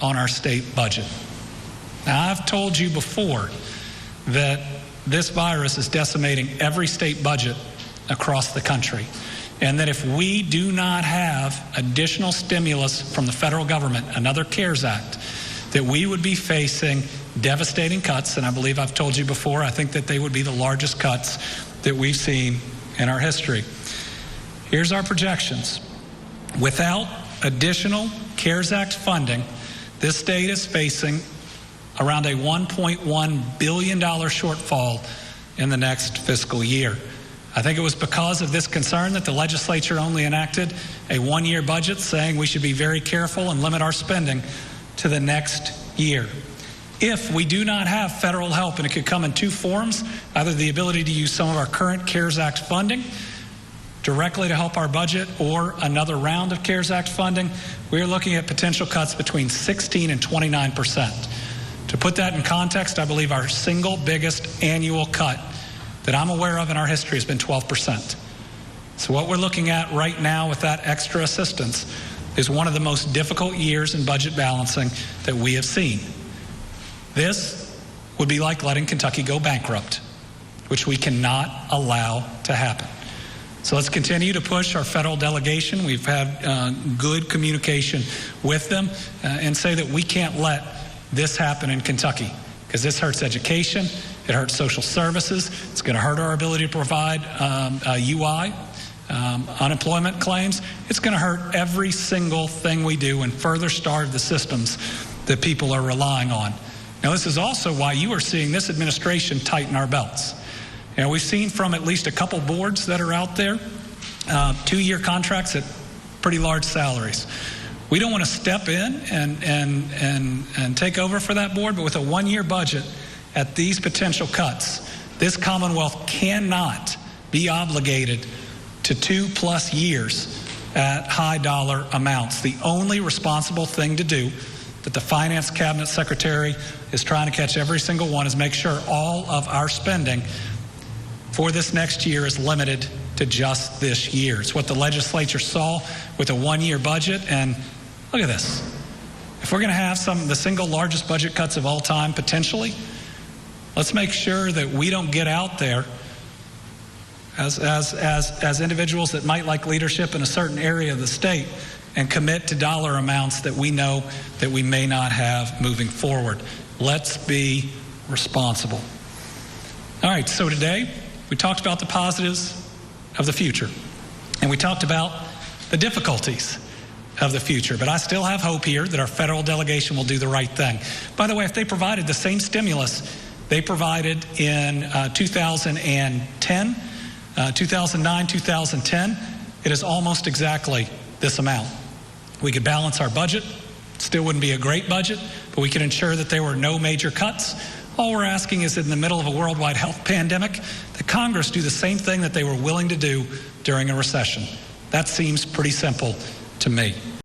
on our state budget. Now, I've told you before that this virus is decimating every state budget across the country, and that if we do not have additional stimulus from the federal government, another CARES Act, that we would be facing devastating cuts. And I believe I've told you before, I think that they would be the largest cuts that we've seen in our history. Here's our projections. Without additional CARES Act funding, this state is facing around a $1.1 billion shortfall in the next fiscal year. I think it was because of this concern that the legislature only enacted a one-year budget, saying we should be very careful and limit our spending to the next year. If we do not have federal help, and it could come in two forms, either the ability to use some of our current CARES Act funding directly to help our budget or another round of CARES Act funding, we're looking at potential cuts between 16 and 29%. To put that in context, I believe our single biggest annual cut that I'm aware of in our history has been 12%. So what we're looking at right now with that extra assistance is one of the most difficult years in budget balancing that we have seen. This would be like letting Kentucky go bankrupt, which we cannot allow to happen. So let's continue to push our federal delegation. We've had good communication with them and say that we can't let this happen in Kentucky, because this hurts education, it hurts social services, it's going to hurt our ability to provide UI, unemployment claims. It's going to hurt every single thing we do and further starve the systems that people are relying on. Now, this is also why you are seeing this administration tighten our belts. You know, we've seen from at least a couple boards that are out there, 2-year contracts at pretty large salaries. We don't want to step in and take over for that board, but with a one-year budget at these potential cuts, this Commonwealth cannot be obligated to 2+ years at high dollar amounts. The only responsible thing to do that the Finance Cabinet Secretary is trying to catch every single one is make sure all of our spending for this next year is limited to just this year. It's what the legislature saw with a one-year budget, and look at this. If we're going to have the single largest budget cuts of all time, potentially, let's make sure that we don't get out there as individuals that might like leadership in a certain area of the state and commit to dollar amounts that we know that we may not have moving forward. Let's be responsible. All right, so today we talked about the positives of the future, and we talked about the difficulties of the future, but I still have hope here that our federal delegation will do the right thing. By the way, if they provided the same stimulus they provided in 2010, 2009, 2010, it is almost exactly this amount. We could balance our budget. Still wouldn't be a great budget, but we could ensure that there were no major cuts. All we're asking is that in the middle of a worldwide health pandemic, that Congress do the same thing that they were willing to do during a recession. That seems pretty simple to me.